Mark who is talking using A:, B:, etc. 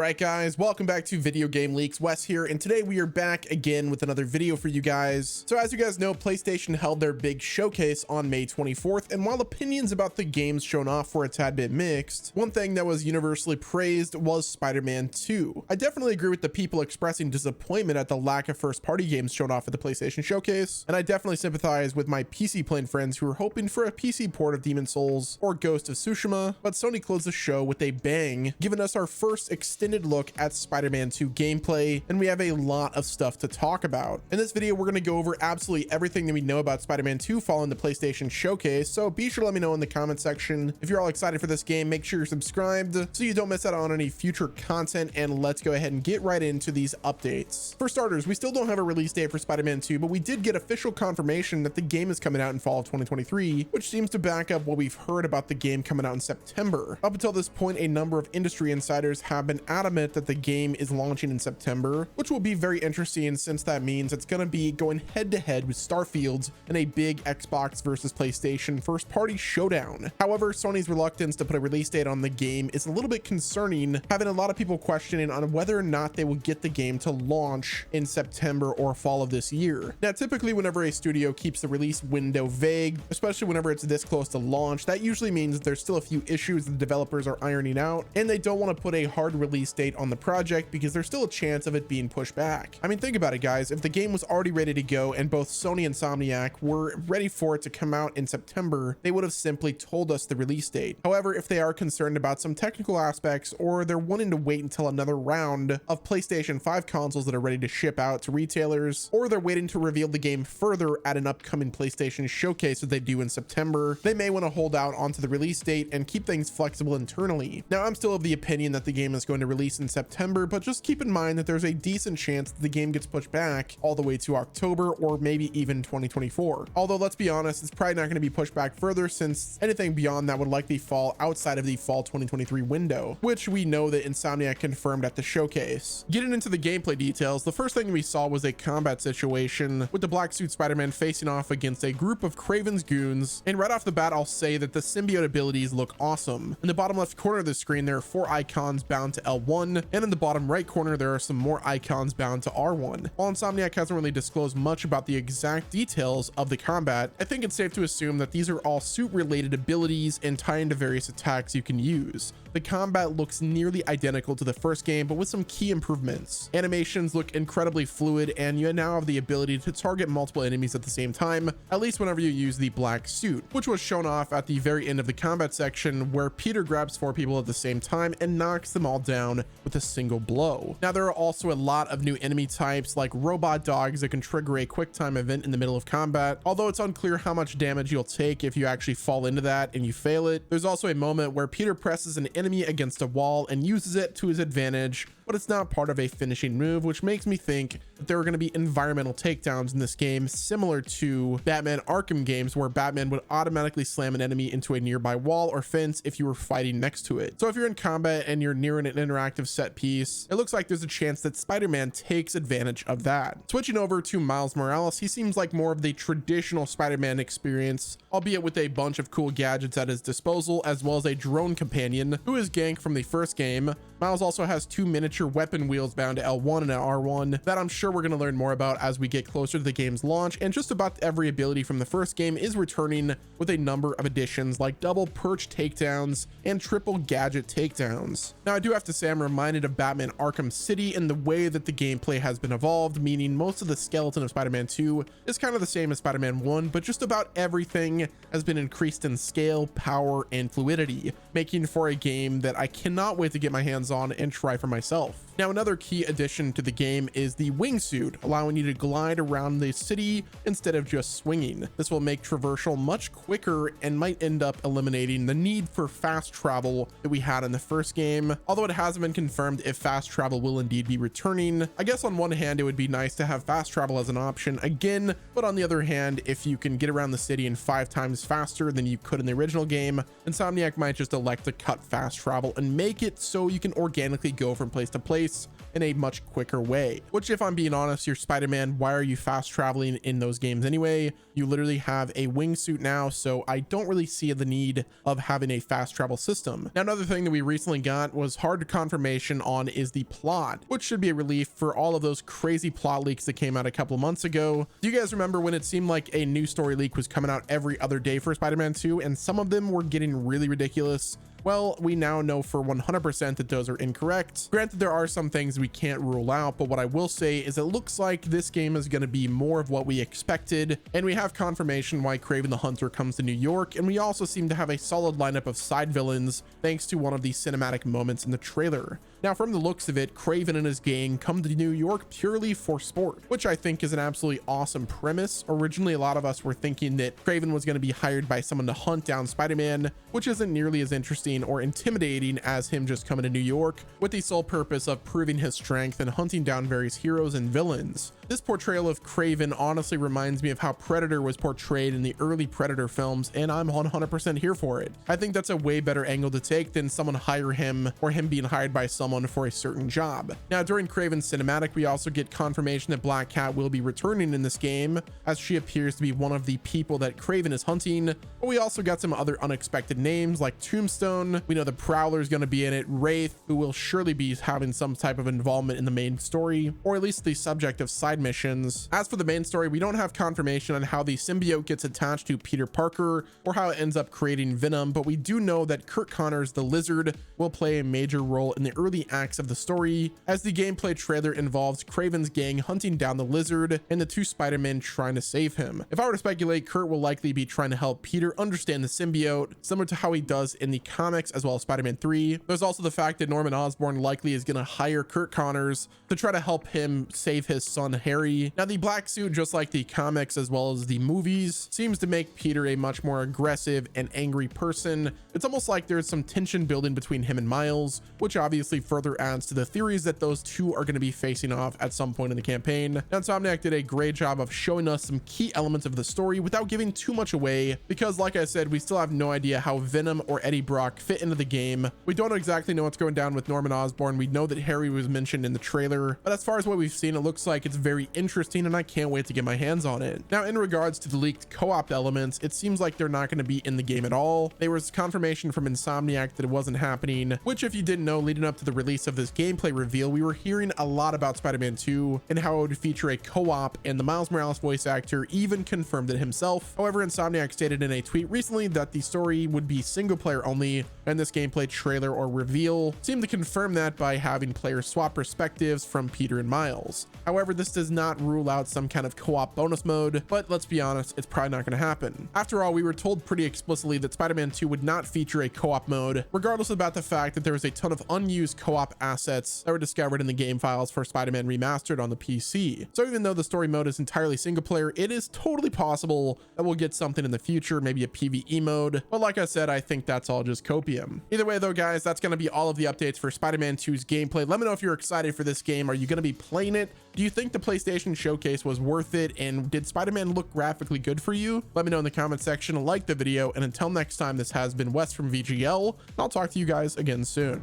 A: Alright guys, welcome back to Video Game Leaks. Wes here, and today we are back again with another video for you guys. So as you guys know, PlayStation held their big showcase on May 24th, and while opinions about the games shown off were a tad bit mixed, one thing that was universally praised was Spider-Man 2. I definitely agree with the people expressing disappointment at the lack of first-party games shown off at the PlayStation showcase, and I definitely sympathize with my PC playing friends who were hoping for a PC port of Demon's Souls or Ghost of Tsushima, but Sony closed the show with a bang, giving us our first extended look at Spider-Man 2 gameplay, and we have a lot of stuff to talk about. In this video, we're going to go over absolutely everything that we know about Spider-Man 2 following the PlayStation showcase, so be sure to let me know in the comment section. If you're all excited for this game, make sure you're subscribed so you don't miss out on any future content, and let's go ahead and get right into these updates. For starters, we still don't have a release date for Spider-Man 2, but we did get official confirmation that the game is coming out in fall of 2023, which seems to back up what we've heard about the game coming out in September. Up until this point, a number of industry insiders have been adamant that the game is launching in September, which will be very interesting since that means it's going to be going head to head with Starfield in a big Xbox versus PlayStation first party showdown. However, Sony's reluctance to put a release date on the game is a little bit concerning, having a lot of people questioning on whether or not they will get the game to launch in September or fall of this year. Now, typically whenever a studio keeps the release window vague, especially whenever it's this close to launch, that usually means there's still a few issues the developers are ironing out, and they don't want to put a hard release date on the project because there's still a chance of it being pushed back. I mean, think about it, guys. If the game was already ready to go and both Sony and Insomniac were ready for it to come out in September, they would have simply told us the release date. However, if they are concerned about some technical aspects, or they're wanting to wait until another round of PlayStation 5 consoles that are ready to ship out to retailers, or they're waiting to reveal the game further at an upcoming PlayStation showcase that they do in September, they may want to hold out onto the release date and keep things flexible internally. Now, I'm still of the opinion that the game is going to release in September, but just keep in mind that there's a decent chance that the game gets pushed back all the way to October or maybe even 2024. Although, let's be honest, it's probably not going to be pushed back further, since anything beyond that would likely fall outside of the fall 2023 window, which we know that Insomniac confirmed at the showcase. Getting into the gameplay details, the first thing we saw was a combat situation with the black suit Spider-Man facing off against a group of Kraven's goons, and right off the bat, I'll say that the symbiote abilities look awesome. In the bottom left corner of the screen, there are 4 icons bound to L1, and in the bottom right corner, there are some more icons bound to R1. While Insomniac hasn't really disclosed much about the exact details of the combat, I think it's safe to assume that these are all suit-related abilities and tie into various attacks you can use. The combat looks nearly identical to the first game, but with some key improvements. Animations look incredibly fluid, and you now have the ability to target multiple enemies at the same time, at least whenever you use the black suit, which was shown off at the very end of the combat section, where Peter grabs 4 people at the same time and knocks them all down with a single blow. Now, there are also a lot of new enemy types, like robot dogs that can trigger a quick time event in the middle of combat, although it's unclear how much damage you'll take if you actually fall into that and you fail it. There's also a moment where Peter presses an enemy against a wall and uses it to his advantage, but it's not part of a finishing move, which makes me think that there are going to be environmental takedowns in this game, similar to Batman Arkham games, where Batman would automatically slam an enemy into a nearby wall or fence if you were fighting next to it. So if you're in combat and you're near an interactive set piece, it looks like there's a chance that Spider-Man takes advantage of that. Switching over to Miles Morales, he seems like more of the traditional Spider-Man experience, albeit with a bunch of cool gadgets at his disposal, as well as a drone companion who is Gank from the first game. Miles also has 2 miniature weapon wheels bound to L1 and R1 that I'm sure we're going to learn more about as we get closer to the game's launch, and just about every ability from the first game is returning with a number of additions like double perch takedowns and triple gadget takedowns. Now, I do have to say I'm reminded of Batman Arkham City in the way that the gameplay has been evolved, meaning most of the skeleton of Spider-Man 2 is kind of the same as Spider-Man 1, but just about everything has been increased in scale, power, and fluidity, making for a game that I cannot wait to get my hands on and try for myself. Now, another key addition to the game is the wingsuit, allowing you to glide around the city instead of just swinging. This will make traversal much quicker and might end up eliminating the need for fast travel that we had in the first game, although it hasn't been confirmed if fast travel will indeed be returning. I guess on one hand, it would be nice to have fast travel as an option again, but on the other hand, if you can get around the city in 5 times faster than you could in the original game, Insomniac might just elect to cut fast travel and make it so you can organically go from place to place in a much quicker way. Which, if I'm being honest, you're Spider-Man, why are you fast traveling in those games anyway? You literally have a wingsuit now, so I don't really see the need of having a fast travel system. Now, another thing that we recently got was hard confirmation on is the plot, which should be a relief for all of those crazy plot leaks that came out a couple of months ago. Do you guys remember when it seemed like a new story leak was coming out every other day for Spider-Man 2, and some of them were getting really ridiculous? Well, we now know for 100% that those are incorrect. Granted, there are some things we can't rule out, but what I will say is it looks like this game is going to be more of what we expected, and we have confirmation why Kraven the Hunter comes to New York, and we also seem to have a solid lineup of side villains thanks to one of the cinematic moments in the trailer. Now, from the looks of it, Kraven and his gang come to New York purely for sport, which I think is an absolutely awesome premise. Originally, a lot of us were thinking that Kraven was going to be hired by someone to hunt down Spider-Man, which isn't nearly as interesting or intimidating as him just coming to New York with the sole purpose of proving his strength and hunting down various heroes and villains. This portrayal of Kraven honestly reminds me of how Predator was portrayed in the early Predator films, and I'm 100% here for it. I think that's a way better angle to take than someone hire him or him being hired by someone for a certain job. Now, during Kraven's cinematic, we also get confirmation that Black Cat will be returning in this game, as she appears to be one of the people that Kraven is hunting. But we also got some other unexpected names like Tombstone. We know the Prowler is going to be in it, Wraith, who will surely be having some type of involvement in the main story, or at least the subject of side missions. As for the main story, we don't have confirmation on how the symbiote gets attached to Peter Parker or how it ends up creating Venom, but we do know that Kurt Connors, the Lizard, will play a major role in the early acts of the story, as the gameplay trailer involves Kraven's gang hunting down the Lizard and the two Spider-Men trying to save him. If I were to speculate, Kurt will likely be trying to help Peter understand the symbiote, similar to how he does in the comics as well as Spider-Man 3. There's also the fact that Norman Osborn likely is going to hire Kurt Connors to try to help him save his son Harry. Now, the black suit, just like the comics as well as the movies, seems to make Peter a much more aggressive and angry person. It's almost like there's some tension building between him and Miles, which obviously further adds to the theories that those two are going to be facing off at some point in the campaign. Now, Insomniac did a great job of showing us some key elements of the story without giving too much away, because like I said, we still have no idea how Venom or Eddie Brock fit into the game. We don't exactly know what's going down with Norman Osborn. We know that Harry was mentioned in the trailer, but as far as what we've seen, it looks like it's very interesting and I can't wait to get my hands on it. Now, in regards to the leaked co-op elements, it seems like they're not going to be in the game at all. There was confirmation from Insomniac that it wasn't happening, which, if you didn't know, leading up to the release of this gameplay reveal, we were hearing a lot about Spider-Man 2 and how it would feature a co-op, and the Miles Morales voice actor even confirmed it himself. However, Insomniac stated in a tweet recently that the story would be single player only, and this gameplay trailer or reveal seemed to confirm that by having players swap perspectives from Peter and Miles. However, this does not rule out some kind of co-op bonus mode, but let's be honest, it's probably not going to happen. After all, we were told pretty explicitly that Spider-Man 2 would not feature a co-op mode, regardless about the fact that there was a ton of unused co-op assets that were discovered in the game files for Spider-Man Remastered on the PC. So even though the story mode is entirely single player, it is totally possible that we'll get something in the future, maybe a PvE mode. But like I said, I think that's all just copium. Either way though, guys, that's going to be all of the updates for Spider-Man 2's gameplay. Let me know if you're excited for this game. Are you going to be playing it? Do you think the PlayStation Showcase was worth it? And did Spider-Man look graphically good for you? Let me know in the comment section, like the video, and until next time, this has been Wes from VGL, and I'll talk to you guys again soon.